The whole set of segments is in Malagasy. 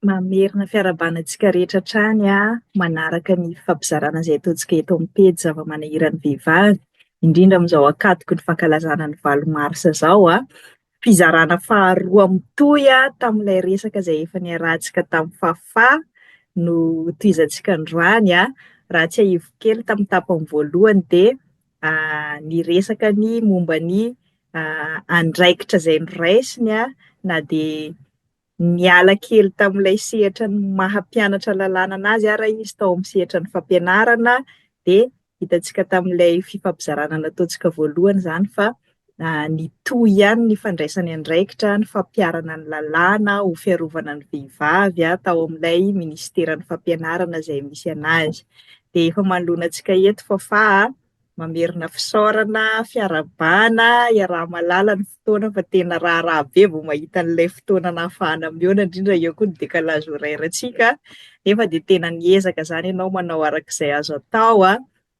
Mamerina fiarahabanantsika rehetra hatrany manaraka ny fampizarana izay ataontsika eto amin'ny pejy zava-maniran'ny vehivavy, indrindra amin'izao ankatoky ny fankalazana ny 8 Marsa izao fizarana faharoa mitohy tamin'ilay resaka izay efa niarahantsika tamin'ny fahafaha no tohizantsika androany raha tsy haivo kely tamin'ny tapany voalohany dia ny resaka ny momba ny andraikitra izay noraisiny na dia niala kely tamin'ilay sehatra ny maha-mpianatra lalàna anazy raha izy tao amin'ny sehatra ny fampianarana dia hitantsika tamin'ilay fifampizarana nataontsika voalohany izany fa nitohy ihany ny fandraisany andraikitra ny fampiarana ny lalàna ho fiarovana ny vehivavy tao amin'ilay ministeran'ny fampianarana izay misy anazy. Dia efa manoloana antsika eto fahafaha mamerina fisaorana fiarabana iaraha-malala ny fotoana fa tena raharaha be vao mahita an'ilay fotoana nahafahana mihaona, indrindra eo koa ny décalage horaire-ntsika nefa dia tena niezaka izany ianao manao arak'izay azo atao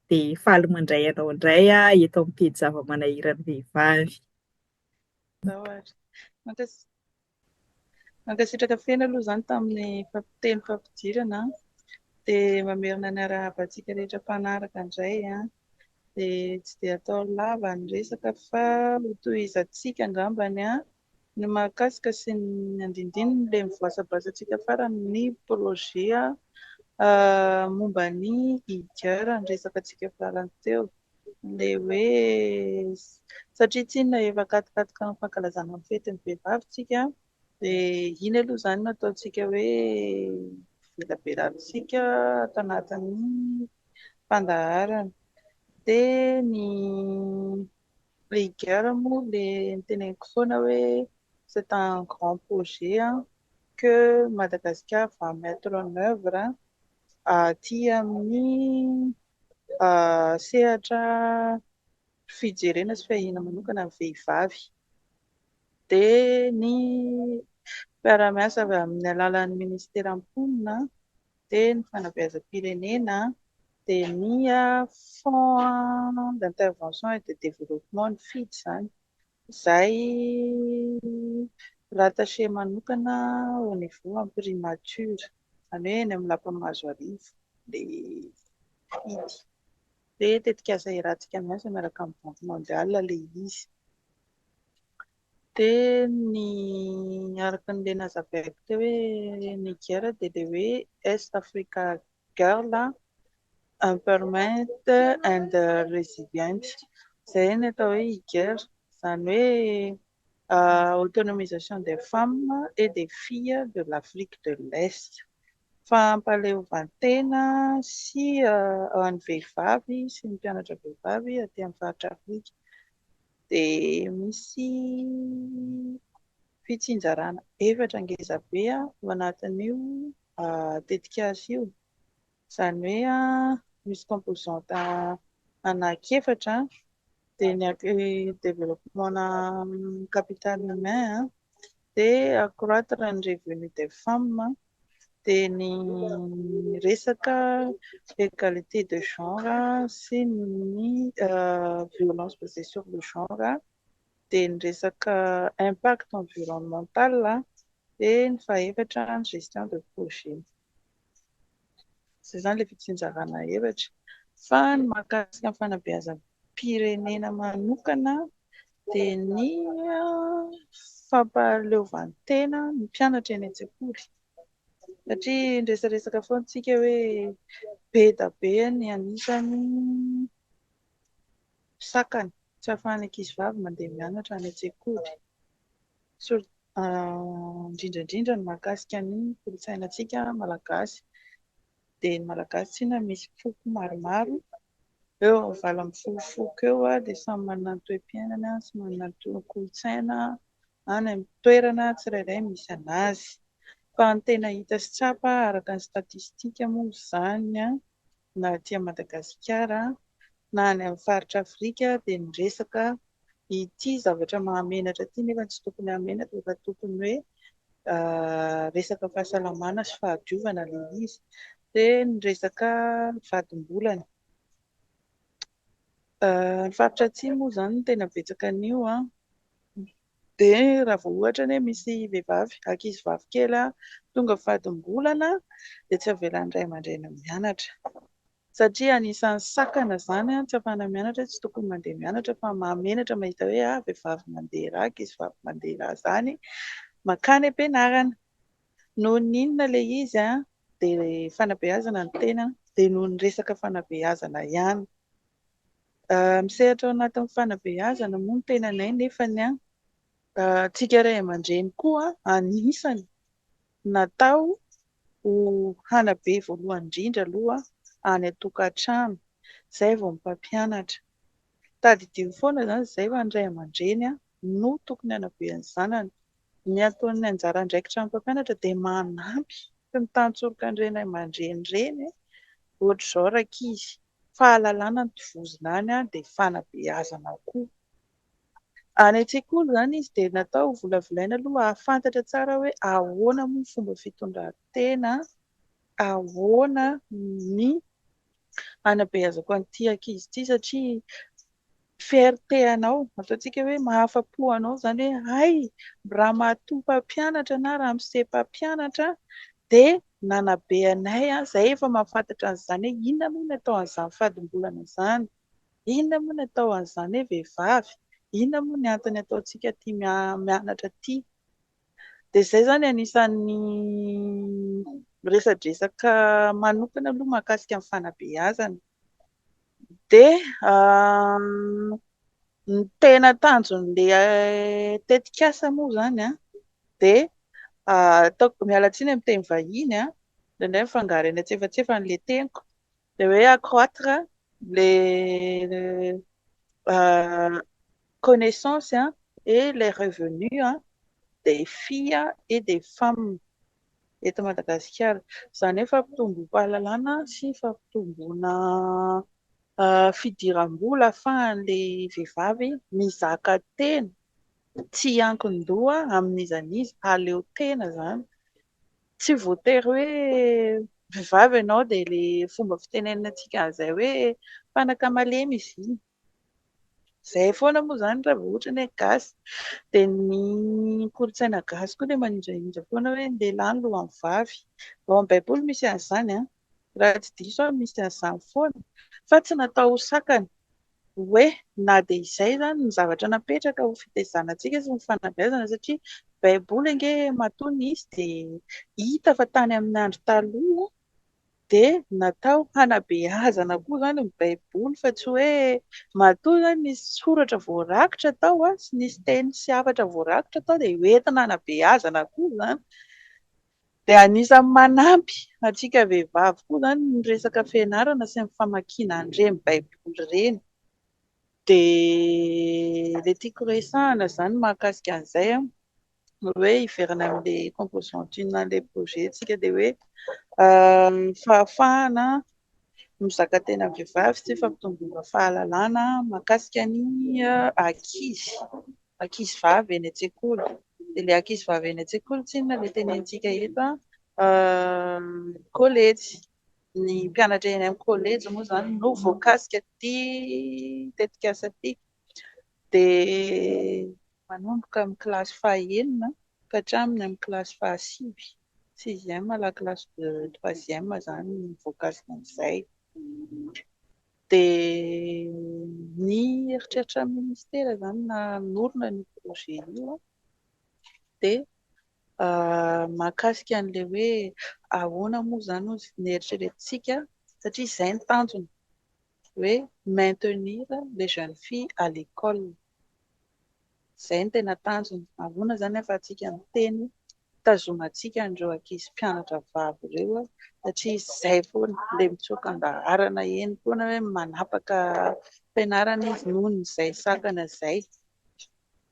dia faly mandray ianao indray eto amin'ny pejy zava-manahirany vehivavy. Mankasitraka fena aloha izany tamin'ny teny fampidirana dia mamerina ny arahabantsika rehetra mpanaraka indray dia tsy dia atao lava ny resaka fa ho tohizantsika angambany ny mahakasika sy ny andindininy ilay mivoasaboasantsika farany ny projet momba ny IGR ny resaka antsika farany teo ilay hoe satria tsy inona efa katokatoka ny fankalazana ny fetin'ny vehivavy tsika dia iny aloha izany nataontsika hoe velabelantsika atao anatin'ny fandaharana. Dia ny IGR moa ilay niteneniko foana hoe c'est un grand projet que Madagascar va mettre en œuvre aty amin'ny sehatra fijerena sy fahina manokana amin'ny vehivavy. Dia ny mpiara-miasa avy amin'ny alalan'ny ministera-mponina dia ny fanabeazam-pirenena dia ny fonds d'intervention et de développement ny FID izany izay rattaché manokana au niveau en primature izany hoe eny amin'ny lapan'ny Mazoarivo ilay FID dia tetikasa iarahantsika miasa miaraka amin'ny banque mondiale ilay izy. Dia ny araka an'ilay nazavaiko teo hoe ny IGR dia ilay hoe East Africa Girl Empowerment and Resilience izay ny atao hoe IGR izany hoe autonomisation des femmes et des filles de l'Afrique de l'Est, fampaleovantena sy an'ny vehivavy sy ny mpianatra vehivavy aty amin'ny faritra Afrika. Dia misy fitsinjarana 4 ngezabe ao anatin'io tetikasa io izany hoe misy composante anaky 4 dia ny développement capital humain dia accroître ny revenu des femmes dia ny resaka égalité de genre sy ny violence basée sur le genre dia ny resaka impact environnemental dia ny 5 ny gestion de projet. Izay izany ilay fitsinjarana 4 fa ny mahakasika ny fanabeazam-pirenena manokana dia ny fampaleovantena ny mpianatra eny an-tsekoly satria resaresaka foana tsika hoe be da be ny anisany sakany tsy ahafahan'ny ankizivavy mandeha mianatra any an-tsekoly indrindrandrindra ny mahakasika ny kolontsainantsika malagasy. Dia ny malagasy tsy inona misy foko maromaro eo amin'ny 20 eo dia samy manana ny toe-piainana sy manana ny kolontsaina any amin'ny toerana tsirairay misy anazy fa ny tena hita sy tsapa araka ny statistika moa izany na aty Madagasikara na any amin'ny faritra Afrika dia ny resaka ity zavatra mahamenatra ity nefa tsy tokony hamenatra fa tokony hoe resaka fahasalamana sy fahadiovana ilay izy. Dia ny resaka vadim-bolana Ny faritra atsimo moa izany no tena betsaka an'io dia raha vao ohatra hoe misy vehivavy ankizivavy kely tonga fahatom-bolana dia tsy avelan'ny ray aman-dreny mianatra. Satria anisan'ny sakana izany tsy hafana mianatra, tsy tokony mandeha mianatra fa mahamenatra mahita hoe vehivavy mandeha iray, ankizivavy mandeha iray izany mankany am-pianarana. Noho ny inona ilay izy dia fanabeazana no tenany, dia noho ny resaka fanabeazana ihany. Misehatra ao anatin'ny fanabeazana moa no tenanay nefany tsika ray aman-dreny koa anisany natao ho hanabe voalohany indrindra aloha any an-tokantrano, izay vao ny mpampianatra. Tadidio foana izany izay ho any ray aman-dreny no tokony hanabeany zanany. Ny ataon'ny anjara andraikitra amin'ny mpampianatra dia manampy sy mitantsorika an'ireny ray aman-dreny ireny ohatr'izao rankizy. Fahalalana no tovozina any dia fanabeazana koa. Any an-tsekoly izany izy dia natao volavolaina aloha ahafantatra tsara hoe ahoana moa ny fomba fitondran-tena, ahoana ny hanabeazako an'ity ankizy ity satria fierté anao, ataontsika hoe mahafa-po anao izany hoe hay, raha matoa mpampianatra na raha miseho mpampianatra dia nanabe anay izay efa mahafantatra an'izany hoe inona moa no atao an'izany fahatom-bolana izany, inona moa no atao an'izany hoe vehivavy, inona moa ny antony ataontsika tia mianatra ity. Dia izay izany anisan'ny resadresaka manokana aloha mahakasika ny fanabeazana. Dia ny tena tanjon'ilay tetikasa moa izany dia ataoko miala tsiny amin'ny teny vahiny indraindray mifangaro eny antsefatsefany ilay teniko, dia hoe accroître les connaissances et les revenus des filles et des femmes eto Madagasikara. Izany hoe fampitombom-pahalalana sy fampitomboana fidiram-bola ahafahan'ilay vehivavy mizaka tena, tsy ankin-doha amin'izan'izy, aleo tena izany. Tsy voatery hoe vehivavy ianao dia ilay fomba fitenenana antsika an'izay hoe fanaka malemy izy iny. Izay foana moa izany raha vao ohatra ny hoe gasy. Dia ny kolontsaina gasy koa dia manindrahindra foana hoe ny lehilahy no lohan'ny vavy. Ao amin'ny baiboly misy an'izany raha tsy diso misy an'izany foana, fa tsy natao ho sakana hoe na dia izay izany ny zavatra napetraka ho fitaizanantsika sy ny fanabeazana satria baiboly ange matoa izy dia hita fa tany amin'ny andro taloha dia natao hanabeazana koa izany ny baiboly fa tsy hoe matoa izany nisy soratra voarakitra tao sy nisy teny sy hafatra voarakitra tao dia hoentina hanabeazana koa izany. Dia anisan'ny manampy antsika vehivavy koa izany ny resaka fianarana sy ny famakiana an'ireny baiboly ireny. Dia ilay tiako resahana izany mahakasika an'izay hoe hiverina amin'ilay composition an'ilay projentsika dia hoe fahafahana mizaka tena amin'ny vehivavy sy fampitomboana fahalalana mahakasika ny ankizy vavy eny an-tsekoly. Dia ilay ankizy vavy eny an-tsekoly tsy inona ilay tenentsika eto collège. Ny mpianatra eny amin'ny collège moa izany no voakasika ity tetikasa ity dia manomboka amin'ny kilasy fahaenina ka hatramin'ny amin'ny kilasy fahasivy, 6e la classe de 3e izany ny voakasika an'izay. Dia ny eritreritran'ny ministera izany nanorina ny projet io dia mahakasika an'ilay hoe ahoana moa izany ny eritreretintsika satria izay ny tanjony hoe maintenir les jeunes filles à l'école. Izay no tena tanjony, ahoana izany ahafahantsika miteny tazomintsika an'ireo ankizy mpianatra vavy ireo satria izay foana ilay mitsoka an-daharana eny foana hoe manapaka fianarana izy noho izay sakana izay.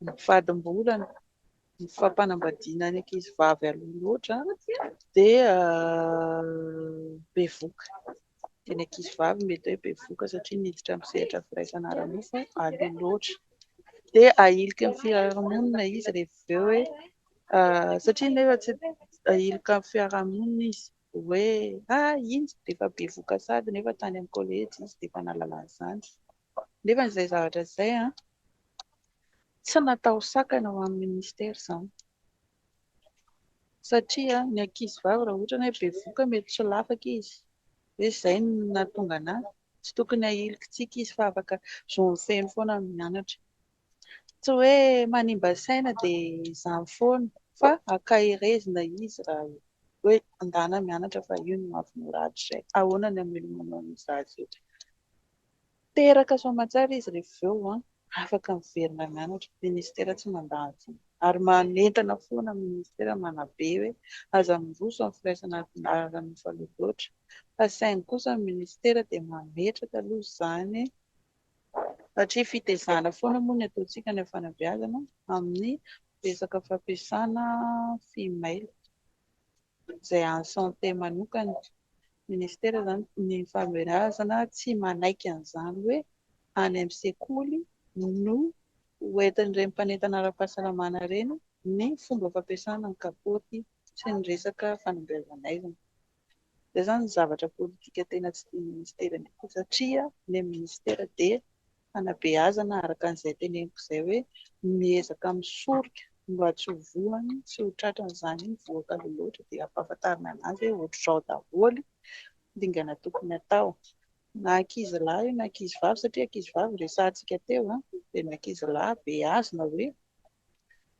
Ny fahatom-bolana, ny fampanambadiana ny ankizy vavy aloha loatra dia bevoka. Dia ny ankizy vavy mety hoe bevoka satria miditra misehatra firaisana ara-nofo aloha loatra. Dia ahiliky ny fiarahamonina izy rehefa avy eo hoe satria nefa tsy ahiliky amin'ny fiarahamonina izy hoe iny dia efa bevoka sady nefa tany amin'ny collège izy dia efa nahalala an'izany. Nefa izay zavatra izay tsy natao sakana ho amin'ny ministera izany. Satria ny ankizy vavy raha ohatra hoe bevoka mety tsy lafaka izy. Hoe izay no nahatonga anazy. Tsy tokony ahilikintsika izy fa afaka zo feno foana mianatra. Tsy hoe manimba saina dia izany foana fa akahirizina izy raha hoe andàna mianatra fa io no mahafinaritra izay. Ahoana ny hamelomana an'izazy io. Teraka soamantsara izy rehefa avy eo afaka miverina mianatra. Ministera tsy mandany intsony. Ary manentana foana amin'ny ministera manabe hoe aza miroso amin'ny firaisana ara-nofa loatra. Fa saingy kosa ny ministera dia mametraka aloha izany satria fitaizana foana moa ny ataontsika ny fanabeazana amin'ny resaka fampiasana fimaila izay an'ny santé manokana. Ministera izany ny fanabeazana tsy manaiky an'izany hoe any amin'ny sekoly no hoentin'ireny mpanentana ara-pahasalamana ireny ny fomba fampiasana ny kapoaka sy ny resaka fanabeazana. Izay izany ny zavatra politika tena tsy tian'ny ministera satria ny ministera dia fanabeazana araka an'izay teneniko izay hoe miezaka misoroka mba tsy ho voany tsy ho tratran'izany mivoaka loatra dia ampahafantarina anazy hoe ohatr'izao daholo dingana tokony atao. Na ankizy lahy na ankizy vavy satria ankizy vavy resahantsika teo dia ny ankizy lahy beazina hoe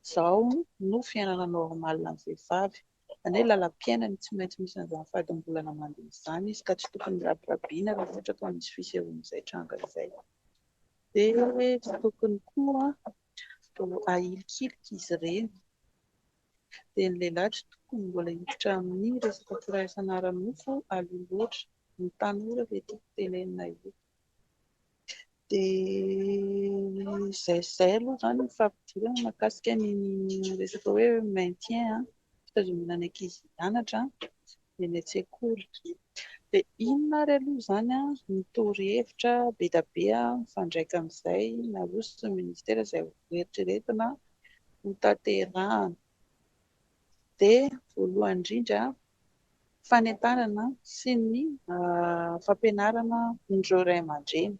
izao no fiainana normalina amin'ny vehivavy. Izany hoe lalam-piainany tsy maintsy misy an'izany fahadimbolana mandeha izany izy ka tsy tokony rabirabiana raha ohatra ka misy fisehoan'izay tranga izay. Dia tsy tokony koa ahilikilika izy ireny. Dia ny lehilahy tsy tokony mbola hiditra amin'ny resaka firaisana ara-nofo aloha loatra. Ny tanora ilay tiako tenenina io. Dia izay aloha izany ny fampidirana mahakasika ny resaka hoe maintien fitazomana ny ankizy hianatra eny an-tsekoly. Dia inona ary aloha izany ny torohevitra be dia be mifandraika amin'izay na roso ny ministera izay eritreretina ho tanterahina. Dia voalohany indrindra fanentanana sy ny fampianarana ireo ray aman-dreny.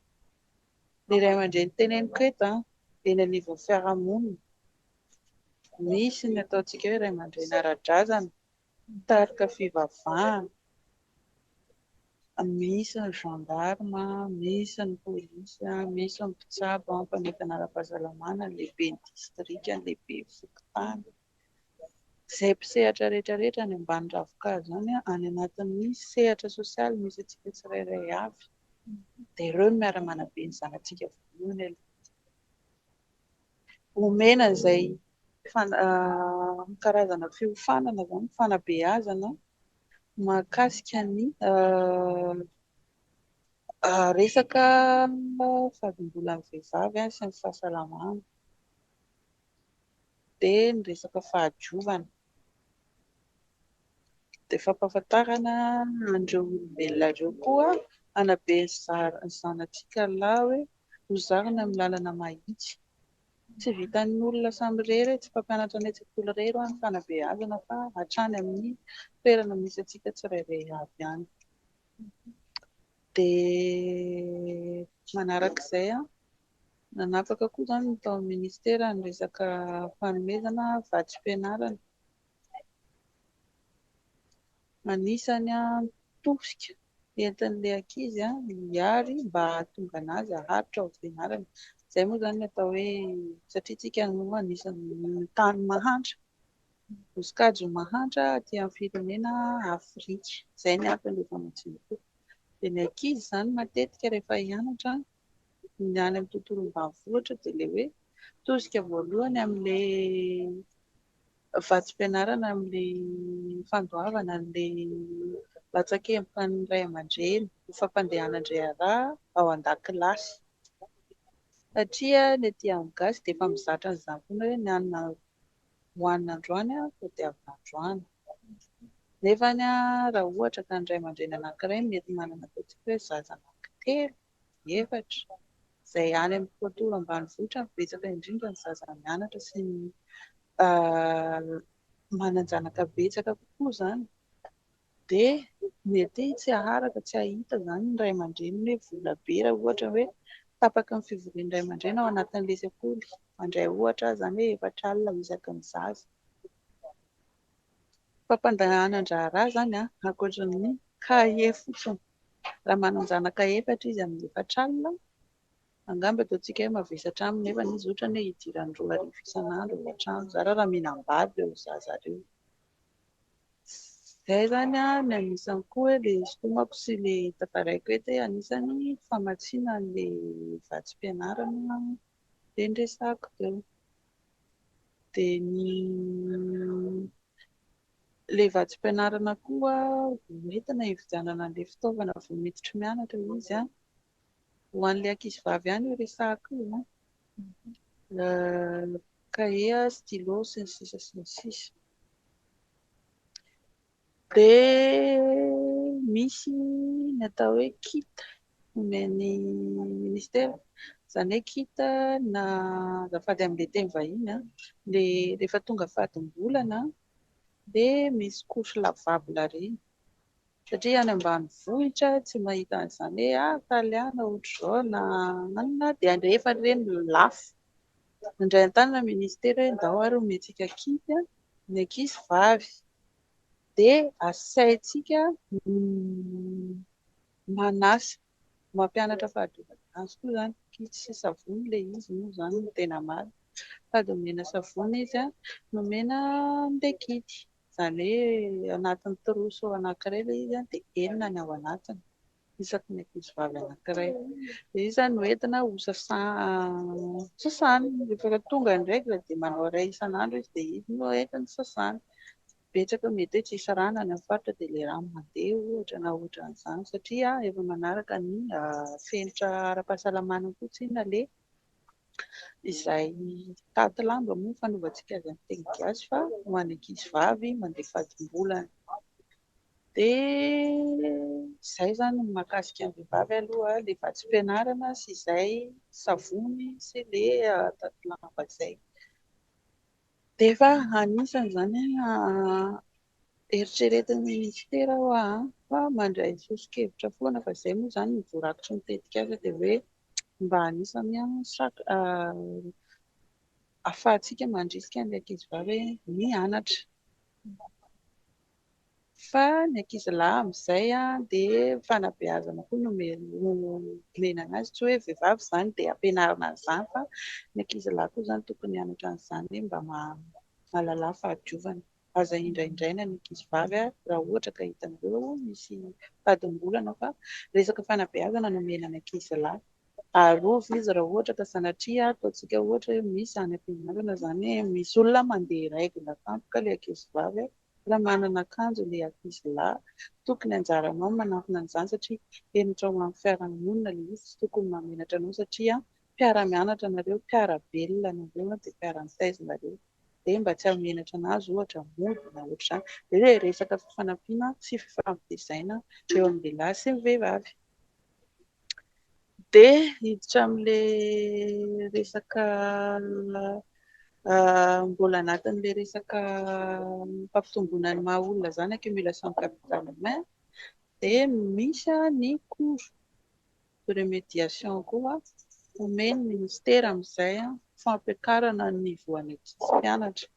Ny ray aman-dreny teneniko eto eny anivon'ny fiarahamonina. Misy ny ataontsika hoe ray aman-dreny ara-drazana, mitarika fivavahana, misy ny gendarme, misy ny polisy, misy ny mpitsabo, mpanentana ara-pahasalamana, ny lehiben'ny distrika, ny lehiben'ny fokontany. Izay mpisehatra rehetra any ambany ravin-kazo izany any anatin'ny sehatra sosialy misy antsika tsirairay avy. Dia ireo no miara-manabe ny zanantsika voalohany aloha. Omena izay karazana fiofanana izany fanabeazana mahakasika ny resaka fahadimbolan'ny vehivavy sy ny fahasalamana. Dia ny resaka fahadiovana. Dia fampahafantarana an'ireo olombelona ireo koa hanabe ny zanantsika lahy hoe hozarina amin'ny lalana mahitsy. Tsy vitan'ny olona samy irery tsy mpampianatra any an-tsekoly irery ny fanabeazana fa hatrany amin'ny toerana misy antsika tsirairay avy ihany. Dia manarak'izay nanapaka koa izany ny tao amin'ny ministera ny resaka fanomezana vatsim-pianarana. Anisany tosika entin'ilay ankizy hiary mba hahatonga anazy haharitra ao am-pianarana. Izay moa izany no atao hoe satria isika no anisan'ny tany mahantra, voasokajy mahantra aty amin'ny firenena Afrika. Izay ny antony efa matsimo koa. Dia ny ankizy izany matetika rehefa hianatra ny any amin'ny tontolo ambanivohitra dia ilay hoe tosika voalohany amin'ilay vatsim-pianarana, amin'ilay fandoavana an'ilay latsakempoka ny ray aman-dreny ho fampandehanan-draharaha ao an-dakilasy. Satria ny etỳ amin'ny gasy dia efa mizatra an'izany foana hoe ny anona hohanina androany dia avy androany. Nefa raha ohatra ka ny ray aman-dreny anankiray mety manana ataontsika hoe zaza anankitelo, efatra, izay any amin'ny tontolo ambanivohitra betsaka indrindra ny zaza mianatra sy ny manan-janaka betsaka kokoa izany. Dia mety tsy aharaka tsy ahita izany ny ray aman-dreny hoe vola be raha ohatra hoe tapaka ny fivoriana iray aman-dreny ao anatin'ilay sekoly. Mandray ohatra izany hoe 4 alina isaky ny zaza. Fampandehanan-draharaha izany ankoatran'ny kahie fotsiny. Raha mananjana kahie 4 izy amin'ny 4 alina, angamba ataontsika hoe mavesatra aminy nefa izy ohatra hoe idirany 2 arivo isan'andro ao an-trano. Raha mihinam-bary ireo zaza ireo. Izay izany ny anisany koa ilay sontomako sy ilay tantaraiko eto hoe anisany famatsiana an'ilay vatsim-pianarana dia niresahako teo. Dia ilay vatsim-pianarana koa entina hividianana an'ilay fitaovana vao miditra mianatra izy ho an'ilay ankizivavy ihany io resahako io. Kahie, stylo sy ny sisa sy ny sisa. Dia misy ny atao hoe kit omen'ny ministera, izany hoe kit na azafady amin'ilay teny vahiny dia rehefa tonga fadimbolana dia misy couche lavable ireny. Satria any ambanivohitra tsy mahita an'izany hoe taliana ohatr'izao na anona dia rehefa ireny lafo. Indray an-tany ny ministera hoe ndao ary omentsika kit ny ankizivavy. Dia asaintsika manasa mampianatra fahadiovana azy koa izany. Kit sy savony ilay izy moa izany no tena marina. Fady omena savony izy nomena an'ilay kit. Izany hoe anatin'ny troso anankiray ilay izy dia enina ny ao anatiny isaky ny ankizivavy anankiray. Dia izy izany no entina ho sasany. Rehefa tonga ny règle dia manao iray isan'andro izy dia izy no entina sasany. Betsaka mety hoe tsisy rano any amin'ny faritra dia ilay rano mandeha ohatra na ohatran'izany satria efa manaraka ny fenitra ara-pahasalamana fotsiny ilay izay tady lamba moa fanaovantsika azy amin'ny teny gasy fa ho an'ny ankizivavy mandeha fadimbolana. Dia izay izany no mahakasika ny vehivavy aloha ilay vatsim-pianarana sy izay savony sy ilay tady lamba izay. Dia efa anisany izany eritreretin'ny ministera fa mandray sosokevitra foana fa izay moa izany no voarakitra mitetika azy dia hoe mba anisany ahafahantsika mandrisika ny ankizivavy mianatra. Fa ny ankizilahy amin'izay dia fanabeazana koa no menana azy. Tsy hoe vehivavy izany dia ampianarina an'izany fa ny ankizilahy koa izany tokony hianatra an'izany mba mahalala fahadiovana. Aza indraindraina ny ankizivavy raha ohatra ka hitan'ireo misy fadimbolana fa resaka fanabeazana no menana ankizilahy. Arova izy raha ohatra ka sanatria ataontsika ohatra hoe misy any am-pianarana izany hoe misy olona mandeha règle tampoka ilay ankizivavy. Raha manana akanjo ilay ankizilahy tokony anjaranao manantona an'izany satria enitra ho amin'ny fiarahamonina ilay izy. Tsy tokony mamenatra anao satria mpiara-mianatra nareo, mpiara-belona nareo dia mpiara-mitaiza nareo. Dia mba tsy hamenatra anazy ohatra mody na ohatr'izany. Dia ilay resaka fifanampiana sy fifampitezaina eo amin'ny lehilahy sy ny vehivavy. Dia hiditra amin'ilay resaka mbola anatin'ilay resaka fampitomboana ny maha olona izany accumulation de capital humain dia misy ny cours de remédiation koa omeny ministera amin'izay fampiakarana ny niveau any ankizy-mpianatra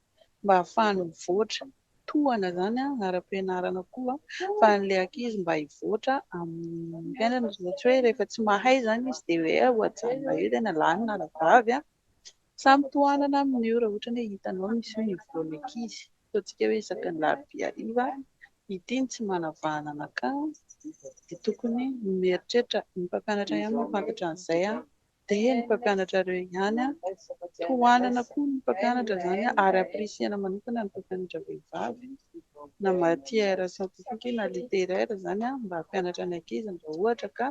mba ahafahany mivoatra tohana izany ara-pianarana koa fa an'ilay ankizy mba hivoatra amin'ny fiainana. Tsy hoe rehefa tsy mahay izany izy dia hoe hoajanona eo tena lahy na vavy samy tohanana amin'io. Raha ohatra hoe hitanao misy niveau ny ankizy ataontsika hoe isaky ny larobia hariva ity ny tsy manavahana anakany dia tokony mieritreritra ny mpampianatra ihany mahafantatra an'izay dia ny mpampianatra ireo ihany tohanana koa ny mpampianatra izany ary ampirisihana manokana ny mpampianatra vehivavy na matière scientifique na littéraire izany mba hampianatra ny ankizy raha ohatra ka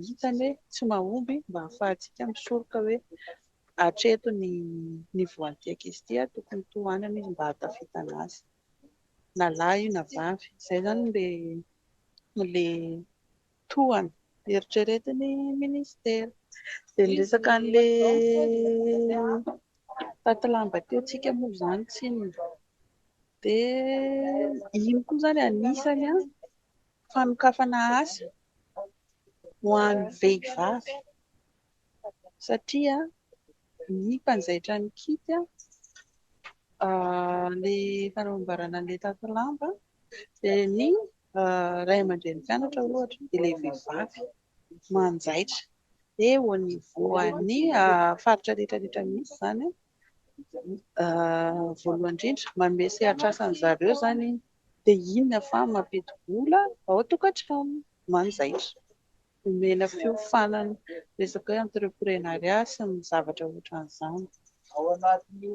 hitany hoe tsy mahomby mba ahafahantsika misoroka hoe hatreto ny niveau an'ity ankizy ity tokony tohanana izy mba hatafitana azy na lahy io na vavy. Izay izany ilay tohana eritreretin'ny ministera. Dia ny resaka an'ilay tady lamba teo antsika moa izany tsinona dia iny koa izany anisany fanokafana asa ho an'ny vehivavy satria ny mpanjaitra ny kity ilay fanamboarana an'ilay takelamba dia ny ray aman-dren'ny mpianatra ohatra dia ilay vehivavy manjaitra. Dia eo afovoan'ny faritra rehetrarehetra misy izany voalohany indrindra manome sehatr'asa ny zareo izany dia iny ahafahana mampidi-bola ao an-tokantrano manjaitra. Omena fiofanana resaka hoe entreprenariat sy ny zavatra ohatran'izany.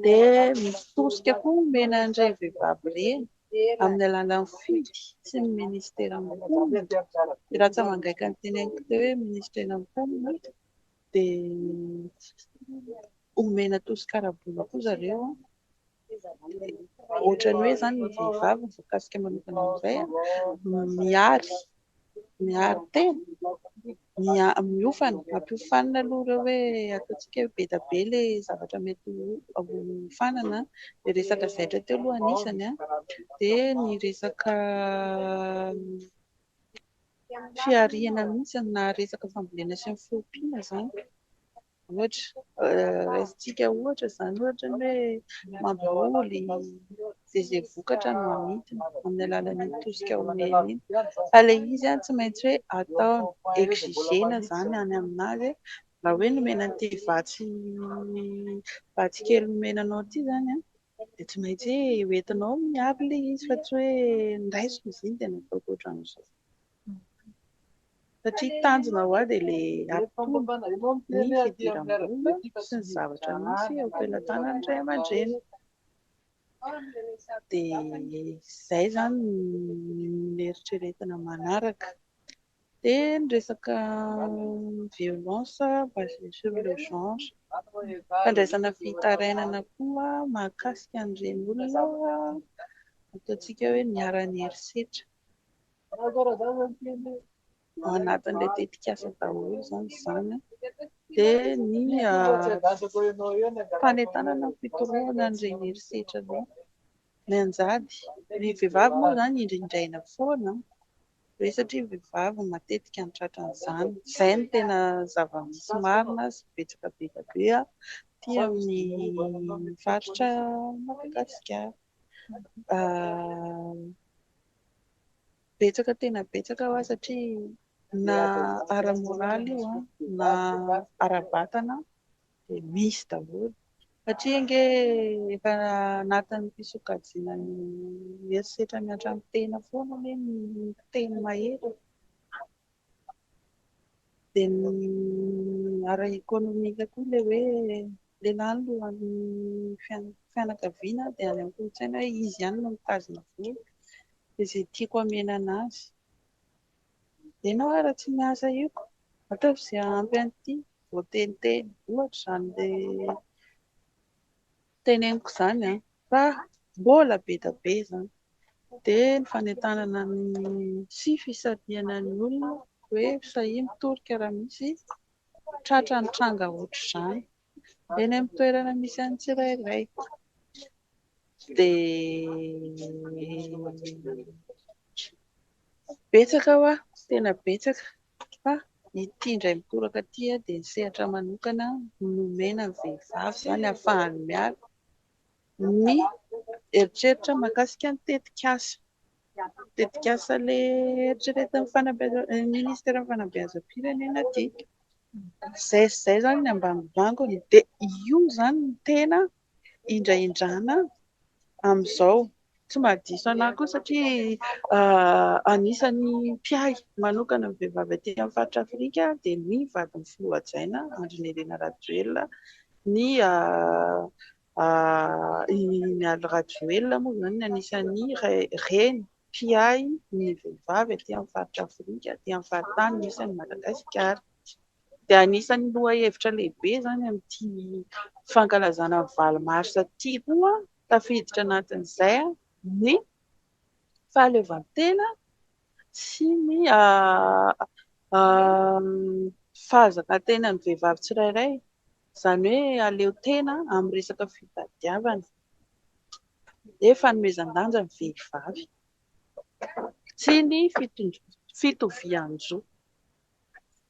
Dia mitosika koa omena an'ireny vehivavy ireny amin'ny alalan'ny fidy sy ny ministera mponina. Dia raha tsy hamangaiky ny teneniko teo hoe ministera mponina dia omena tosi-karabola koa zareo. Ohatran'ny hoe izany ny vehivavy ny voakasika manokana amin'izay miary tena miofana mampihofanina aloha ireo hoe ataontsika hoe be dia be ilay zavatra mety hofanana. Dia resaka zaitra teo aloha anisany dia ny resaka fiariana mihitsy na resaka fambolena sy ny fiompiana izany. Ohatra raisitsika ohatra izany ohatra ny hoe mamboly izay vokatra no amidiny amin'ny alalan'ny tosika omena iny. Fa ilay izy tsy maintsy hoe atao exigena izany any aminazy raha hoe nomena an'ity vatsy kely nomenanao ity izany dia tsy maintsy hoentinao miaro ilay izy fa tsy hoe ndraisiko izy iny dia nataoko ohatran'izao. Satria tanjona ho ahy dia ilay ampon'ny fidiram-bola sy ny zavatra misy eo am-pelatanan'ny ray aman-dreny. Dia izay izany ny eritreretina manaraka. Dia ny resaka violence basée sur le genre, fandraisana fitarainana koa mahakasika an'ireny olona ataontsika hoe niara-ny herisetra. Ao anatin'ilay tetikasa daholo izany. Dia ny fanentanana ny fitoroana an'ireny herisetra ireny. Ny anjady, ny vehivavy moa izany indrindraina foana satria ny vehivavy matetika ny tratran'izany. Izay no tena zava-misy marina sy betsaka be dia be aty amin'ny faritra Madagasikara. Betsaka tena betsaka ho ahy satria na ara-moraly io na ara-batana dia misy daholo. Satria ange efa anatin'ny fisokajian'ny herisetra miantra amin'ny tena foana ilay ny teny mahery. Dia ny ara-ekônomika koa ilay hoe lehilahy no lohan'ny fianakaviana dia any amin'ny kolontsaina hoe izy ihany no mitazona vola. Dia izay tiako hamenana azy. Dia ianao raha tsy miasa io ataovy izay ampy an'ity voateniteny ohatra izany ilay teneniko izany fa mbola be dia be izany. Dia ny fanentanana ny sy fisaliana ny olona hoe sahia mitorika raha misy tratra ny tranga ohatr'izany eny amin'ny toerana misy an'ny tsirairay. Dia betsaka ho ahy, tena betsaka fa ity indray mitoraka ity dia ny sehatra manokana nomena ny vehivavy izany ahafahany miaro ny eritreritra mahakasika ny tetikasa. Tetikasa ilay eritreretin'ny ministeran'ny fanabeazam-pirenena aty. Izay izany ny ambanimbangony. Dia io izany no tena indraindrana amin'izao. Tsy mahadiso anahy koa satria anisan'ny mpiay manokana ny vehivavy aty amin'ny faritra Afrika dia ny vadin'ny filoha-tsaina Andry Nirina Rajoelina, ny Mialy Rajoelina moa izany anisan'ny reny mpiay ny vehivavy aty amin'ny faritra Afrika, aty amin'ny faritany misy an'i Madagasikara. Dia anisan'ny lohahevitra lehibe izany amin'ity fankalazana ny 8 Marsa ity koa tafiditra anatin'izay ny fahaleovantena sy ny fahazan-tenan'ny vehivavy tsirairay, izany hoe aleo tena amin'ny resaka fitadiavana. Dia fanomezan-danja ny vehivavy sy ny fitovian-jo.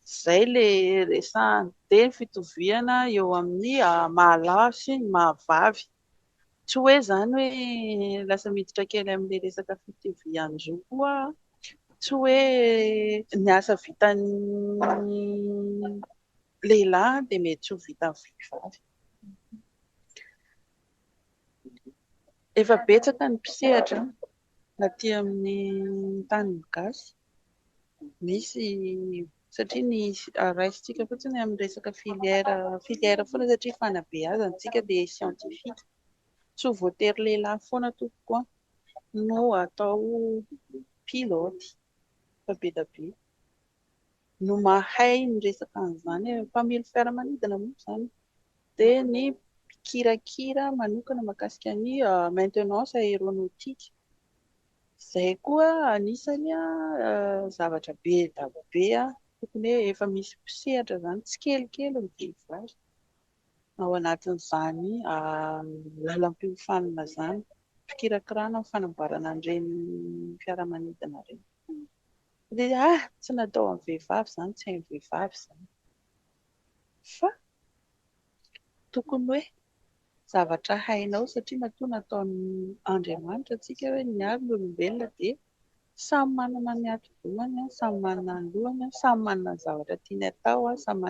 Izay ilay resahana. Dia ny fitoviana eo amin'ny mahalahy sy ny mahavavy. Tsy hoe izany hoe lasa miditra kely amin'ilay resaka fitovian-droa, tsy hoe ny asa vitan'ny lehilahy dia mety tsy ho vitan'ny vehivavy. Efa betsaka ny mpisehatra aty amin'ny tany gasy. Misy satria ny raisitsika fotsiny amin'ny resaka filière foana satria fanabeazantsika dia siantifika. Tsy ho voatery lehilahy foana tompoko no atao piloty fa be dia be no mahay ny resaka an'izany, mpamily fiaramanidina moa izany, dia ny mpikirakira manokana mahakasika ny maintenance aéronautique. Izay koa anisany zavatra be dia be tokony hoe efa misy mpisehatra izany, tsy kelikely ny vehivavy ao anatin'izany lalam-piofanana izany, fikirakirana ny fanamboarana an'ireny fiaramanidina ireny. Dia tsy natao amin'ny vehivavy izany, tsy hain'ny vehivavy izany, fa tokony hoe zavatra hainao satria matoa nataon'ny Andriamanitra antsika hoe niary ny olombelona dia samy manana ny atom-boany, samy manana ny lohany, samy manana ny zavatra tiany atao, samy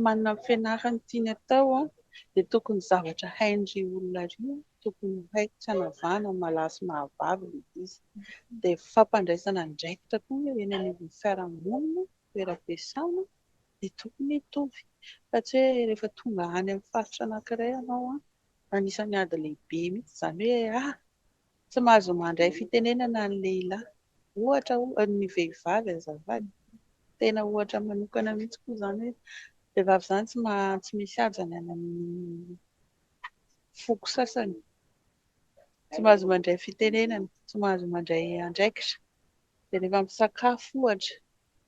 manana ny fianarany tiany atao, dia tokony zavatra hain'ireo olona ireo tokony haiko tsy hanavahana malahy sy mahavavy ilay izy. Dia fampandraisana andraikitra koa eny amin'ny fiarahamonina, toeram-piasana dia tokony hitovy, fa tsy hoe rehefa tonga any amin'ny faritra anankiray ianao anisan'ny ady lehibe mihitsy izany hoe tsy mahazo mandray fitenenana ny lehilahy, ohatra ny vehivavy azafady, tena ohatra manokana mihitsy koa izany hoe vehivavy izany tsy misy haja any amin'ny foko sasany, tsy mahazo mandray fitenenana, tsy mahazo mandray andraikitra. Dia rehefa misakafo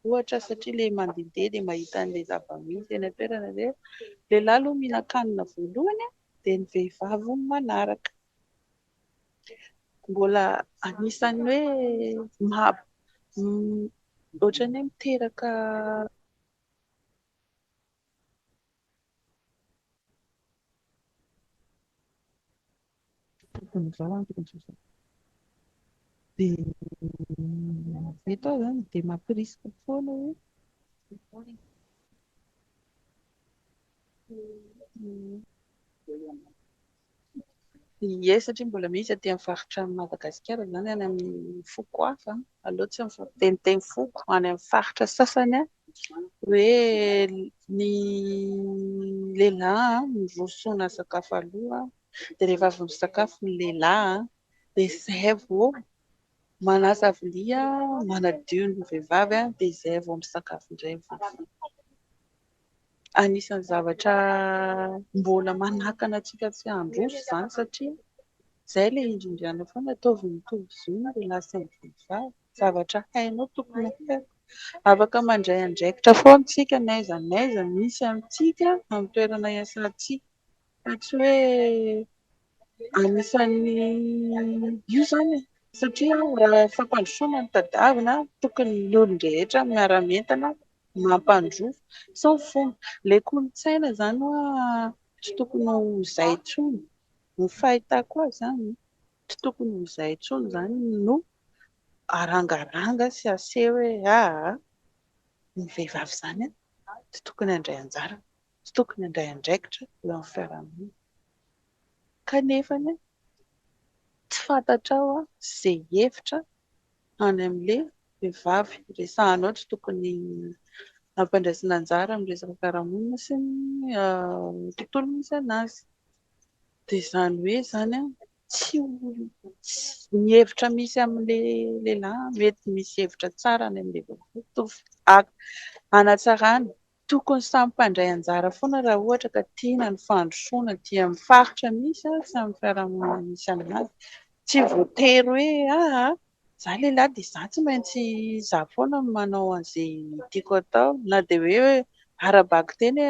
ohatra satria ilay mandehandeha dia mahita an'ilay zava-misy eny an-toerana dia lehilahy aloha mihinan-kanina voalohany dia ny vehivavy no manaraka. Mbola anisan'ny hoe ohatran'ny hoe miteraka dia eto izany dia mampirisika foana hoe satria mbola misy aty amin'ny faritra Madagasikara izany any amin'ny foko hafa, aleo tsy miteniteny foko, any amin'ny faritra sasany hoe ny lehilahy mirosoana sakafo aloha, dia rehefa avy misakafo ny lehilahy dia izay vao manasa vilia manadio ny vehivavy dia izay vao misakafo indray ny vehivavy. Anisan'ny zavatra mbola manakana antsika tsy handroso izany satria izay ilay indrindriana foana ataovy mitovy zo ny lehilahy sy ny vehivavy, zavatra hainao tokony haiko, afaka mandray andraikitra foana isika n'aiza n'aiza misy amintsika amin'ny toerana iasantsika, fa tsy hoe anisan'ny io izany satria raha fampandrosoana no tadiavina tokony ny olon-drehetra miara-mientana mampandroso sy ny fomba. Ilay kolontsaina izany tsy tokony ho izay intsony, ny fahitako azy izany tsy tokony ho izay intsony izany no harangaranga sy haseho hoe ny vehivavy izany tsy tokony handray anjara, tsy tokony handray andraikitra eo amin'ny fiarahamonina. Kanefa tsy fantatrao izay hevitra any amin'ilay vehivavy resahanao tsy tokony hampandraisana anjara amin'ny resaka fiarahamonina sy ny tontolo misy anazy. Dia izany hoe izany ny hevitra misy amin'ilay lehilahy mety misy hevitra tsara any amin'ilay vehivavy, hanatsarana tokony samy mpandray anjara foana raha ohatra ka tiana ny fandrosoana aty amin'ny faritra misy sy amin'ny fiarahamonina misy anazy. Tsy voatery hoe izaho lehilahy dia izaho tsy maintsy izaho foana no manao an'izay tiako atao, na dia hoe ara-bako teny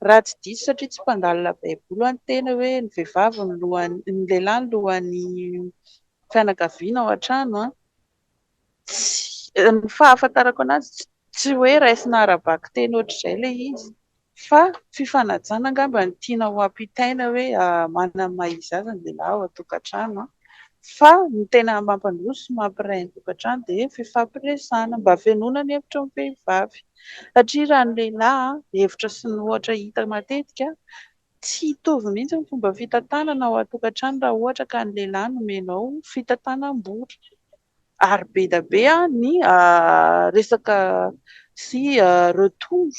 raha tsy diso satria tsy mpandalina baiboly any tena hoe ny vehivavy ny lehilahy no lohan'ny fianakaviana ao an-trano. Ny fahafantarako anazy Tsy hoe raisina ara-baky teny ohatr'izay ilay izy, fa fifanajana angamba no tiana ho ampitaina hoe manana maha izy azy ny lehilahy ao an-tokantrano. Fa ny tena mampandroso sy mampiray ny tokantrano dia fifampiresahana mba fenoana ny hevitra ny vehivavy. Satria raha ny lehilahy hevitra sy ny ohatra hita matetika, tsy hitovy mihitsy ny fomba fitantanana ao an-tokantrano raha ohatra ka ny lehilahy nomenao fitantanam-bola. Ary be dia be ny resaka sy retour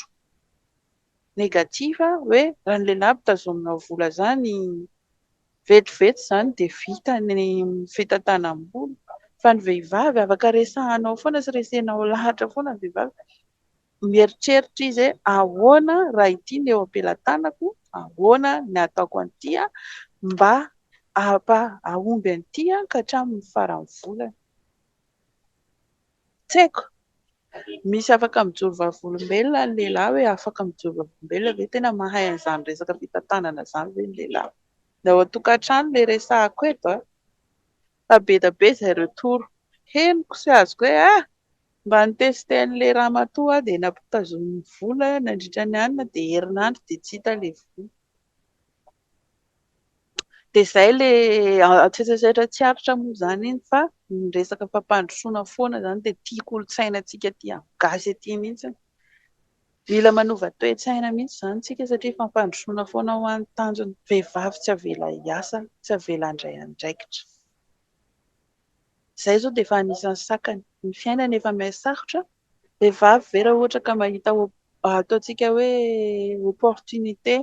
negativa hoe raha ny lehilahy pitazomina vola izany vetivety izany dia vita ny fitantanam-bola, fa ny vehivavy afaka resahanao foana sy resehinao lahatra foana ny vehivavy. Mieritreritra izy hoe ahoana raha ity no eo am-pelantanako, ahoana ny ataoko an'ity mba ahomby an'ity ka hatramin'ny faran'ny volana. Tsy haiko, misy afaka mijoro vavolombelona ny lehilahy hoe afaka mijoro vavolombelona ve tena mahay an'izany resaka fitantanana izany ve ny lehilahy? Ny ao an-tokantrano ilay resahako eto fa be dia be izay retour. Henoko sy azoko hoe mba nitesitehan'ilay ramatoa dia nampitazominy vola nandritra ny anina dia herinandro dia tsy hita ilay vola. Dia izay ilay antsetsatsitra tsy aritra moa izany iny, fa ny resaka fampandrosoana foana izany dia tia kolontsainantsika aty gasy aty mihitsy. Mila manova toe-tsaina mihitsy izany isika satria fampandrosoana foana ho an'ny tanjony. Vehivavy tsy avela hiasa, tsy avela handray andraikitra. Izay izao dia efa anisan'ny sakany. Ny fiainana efa mihasarotra. Vehivavy ve raha ohatra ka mahita ataontsika hoe opportunité,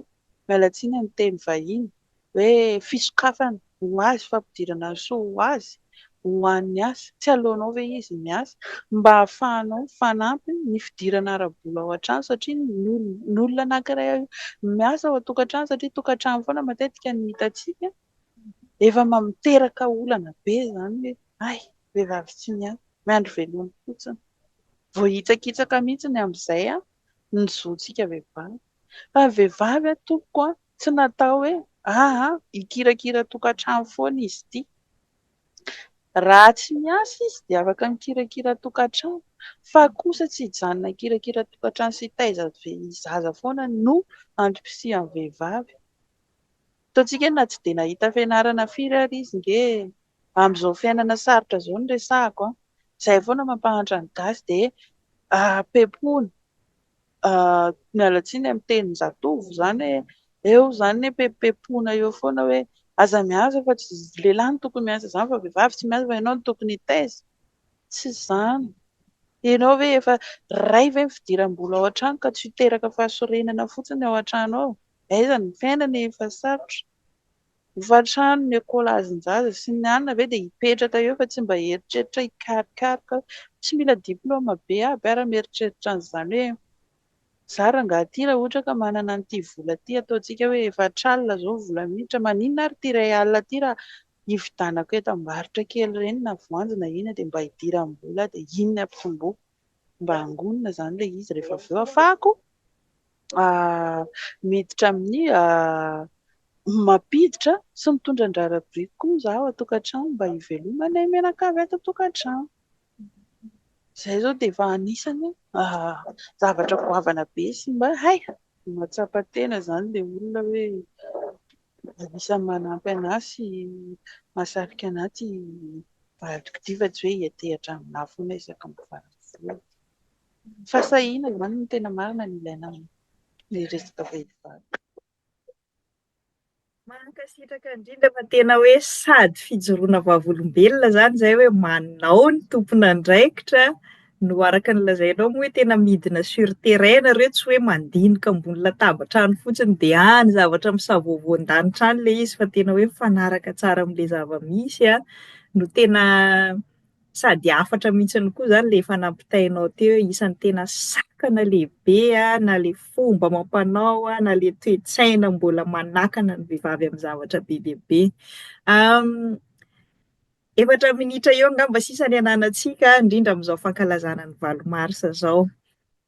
mialatsiny amin'ny teny vahiny, hoe fisokafana ho azy, fampidirana soa ho azy, ho an'ny asa, tsy aleonao ve izy miasa mba ahafahanao fanampy ny fidirana ara-bola ao an-trano, satria ny olona anankiray miasa ao an-tokantrano satria tokantrano foana matetika ny hitantsika, efa miteraka olana be izany hoe vehivavy tsy miasa, miandry velona fotsiny. Voahitsakitsaka mihitsy ny amin'izay ny zoantsika vehivavy. Fa ny vehivavy tompoko tsy natao hoe hikirakira tokantrano foana izy ity. Raha tsy miasa izy dia afaka mikirakira tokantrano, fa kosa tsy hijanona hikirakira tokantrano sy hitaiza zaza foana no antom-pisihan'ny vehivavy. Ataontsika na tsy dia nahita fianarana firy ary izy nge amin'izao fiainana sarotra izao no resahako, izay foana mampahantra ny gasy dia pepony, mialatsiny amin'ny tenin'ny zatovo izany hoe eo izany ny pepepona eo foana hoe aza miasa fa tsy lehilahy no tokony miasa izany fa vehivavy tsy miasa fa ianao no tokony hitaiza. Tsy izany. Ianao ve efa ray ve ny fidiram-bola ao an-trano ka tsy hiteraka fahasorenana fotsiny ao an-trano ao? Aiza ny fiainana efa sarotra. Hofa-trano ny ekôlazin-jaza sy ny anona ve dia hipetraka eo fa tsy mba hieritreritra hikarikaroka, tsy mila diplaoma be aby ary mieritreritra an'izany hoe izaho rangahy aty raha ohatra ka manana an'ity vola ity, ataontsika hoe efatra alina izao vola miditra, maninona ary ity iray alina ity raha hividanako eto am-barotra kely ireny na voanjo na inona dia mba hidiram-bola dia iny no ampitomboako, mba hangonina izany ilay izy rehefa avy eo ahafahako miditra amin'ny mampiditra sy mitondra andrarabiriky koa izaho an-tokantrano mba hivelomana ny menakavy ato an-tokantrano. Izay izao dia efa anisany zavatra goavana be sy mba mahatsapa-tena izany ilay olona hoe anisany manampy anahy sy mahasarika anahy ty vadiko ity fa tsy hoe hiantehatra aminahy foana isaky ny faran'ny vola. Fa sahiana izany no tena marina ny ilaina ny resaka vehivavy. Mankasitraka indrindra fa tena hoe sady fijoroana vavolombelona izany izay hoe manao ny tompona andraikitra no araka ny lazainao moa hoe tena midina sur terrain nareo, tsy hoe mandinika ambony latabatra any fotsiny dia any zavatra misavovo an-danitra any ilay izy, fa tena hoe mifanaraka tsara amin'ilay zava-misy no tena sady hafatra mihitsiny koa izany ilay efa nampitainao teo, isan'ny tena sakana lehibe na ilay fomba amam-panao na ilay toe-tsaina mbola manakana ny vehivavy amin'ny zavatra be dia be. 4 minitra eo angamba sisa ny ananantsika indrindra amin'izao fankalazana ny 8 marsa izao.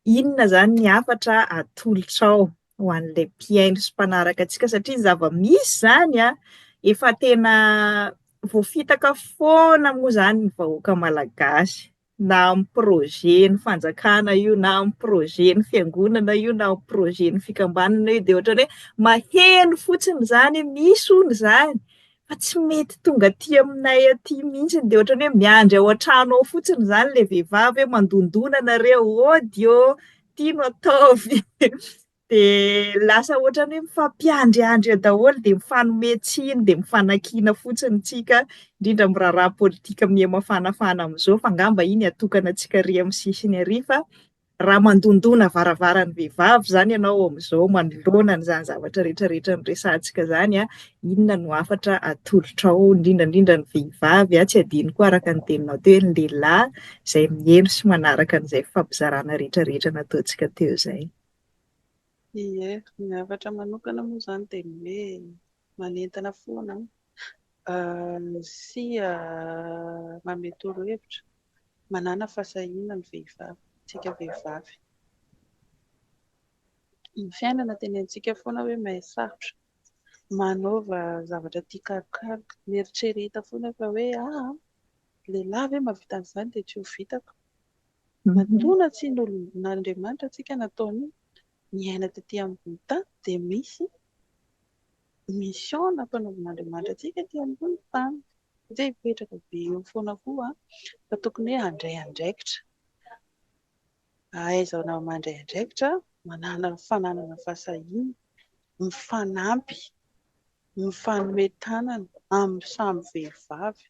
Inona izany ny hafatra atolotrao ho an'ilay mpiaino sy mpanaraka antsika satria zava-misy izany efa tena voafitaka foana moa izany ny vahoaka malagasy. na amin'ny projet ny fanjakana io, na amin'ny projet ny fiangonana io, na amin'ny projet ny fikambanana io, dia ohatran'ny hoe maheno fotsiny zany, misy hono zany fa tsy mety tonga aty aminay aty mihitsy, dia ohatran'ny hoe miandry ao an-trano ao fotsiny zany le vehivavy hoe mandondona anareo, ôdy ô, tiano ataovy. Dia lasa ohatran'ny hoe mifampiandriandry eo daholo, dia mifanome tsiny, dia mifanakina fotsiny tsika, indrindra amin'ny raharaha politika miha-mafanafana amin'izao, fa angamba iny atokanantsika arỳ amin'ny sisiny arỳ, fa raha mandondona varavaran'ny vehivavy zany ianao amin'izao, manoloana an'izany zavatra rehetrarehetra noresantsika zany a, inona no hafatra atolotra ao, indrindrandrindra ny vehivavy a, tsy adino koa araka ny teninao teo hoe ny lehilahy izay mihaino sy manaraka an'izay fampizarana rehetrarehetra nataontsika teo izay. Ie, ny hafatra manokana moa izany dia ny hoe manentana foana sy manome torohevitra, manana fahasahiana ny vehivavy, tsika vehivavy. Ny fiainana tenentsika foana hoe mahay sarotra, manaova zavatra tia karokaroka, mieritrereita foana fa hoe lehilahy ve mahavita an'izany dia tsy ho vitako. Matoana tsy n'Andriamanitra antsika nataony miaina tetỳ ambony tany, dia misy mission nampanaovin'Andriamanitra antsika etỳ ambony tany. Dia hipetraka be eo foana koa fa tokony hoe handray andraikitra. Ahaizana mandray andraikitra, fananana fahasahiana, mifanampy, mifanome tanana amin'ny samy vehivavy.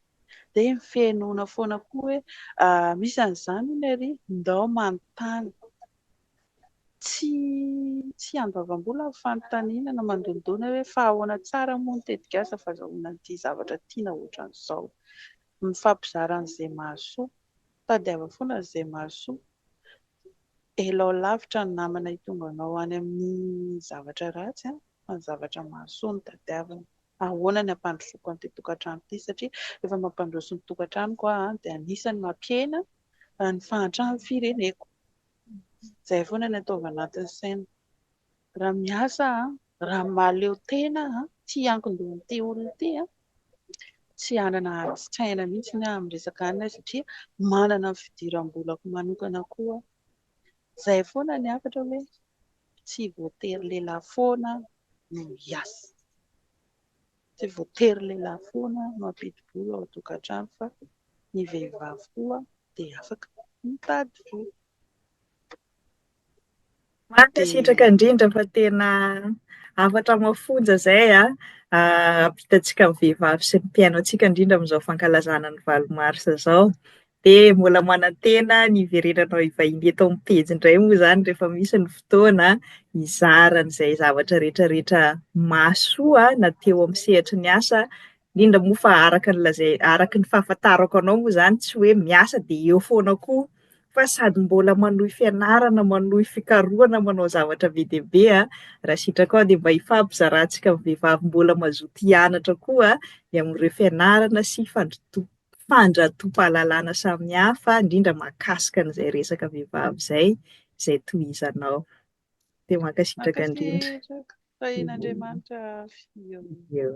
Dia ny fihainoana foana koa hoe misy an'izany hono ery, ndao manontany. Tsy andoavam-bola ny fanontaniana na mandondona hoe fa ahoana tsara moa ny tetikasa fa azahoana an'ity zavatra tiana ohatran'izao. Mifampizara an'izay mahasoa, tadiava foana an'izay mahasoa. Elao lavitra ny namana hitonga anao any amin'ny zavatra ratsy fa ny zavatra mahasoa ny tadiavina. Ahoana ny hampandrosoako an'ity tokantrano ity, satria rehefa mampandroso ny tokantranoko dia anisany mampihena ny fahantrano fireneko. Izay foana ny ataova anatin'ny saina. Raha miasa raha mahaleo tena tsy hankindon'ity olona ity tsy hanana arisi-tsaina mihitsy amin'ny resaka anina satria manana ny fidiram-bolako manokana koa. Izay foana ny hafatra hoe tsy voatery lehilahy foana no hiasa. Tsy voatery lehilahy foana no hampidi-bola ao an-tokantrano fa ny vehivavy koa dia afaka mitady vola. Mankasitraka indrindra fa tena hafatra mafonja izay ampitantsika amin'ny vehivavy sy ny mpihaino antsika indrindra amin'izao fankalazana ny 8 Mars izao. Dia mbola manantena ny iverenanao hivahiny eto amin'ny pejy indray moa izany rehefa misy ny fotoana hizara an'izay zavatra rehetrarehetra mahasoa na teo amin'ny sehatry ny asa, indrindra moa fa araka ny fahafantarako anao moa izany tsy hoe miasa dia eo foana koa, fa sady mbola manohy fianarana, manohy fikarohana, manao zavatra be dia be raha sitraka ao dia mba hifampizarantsika amin'ny vehivavy mbola mazoto hianatra koa dia amin'ireo fianarana sy fandrantoam-pahalalana samihafa, indrindra mahakasika an'izay resaka vehivavy izay tohizanao. Dia mankasitraka indrindra. Fahin'Andriamanitra. Eo.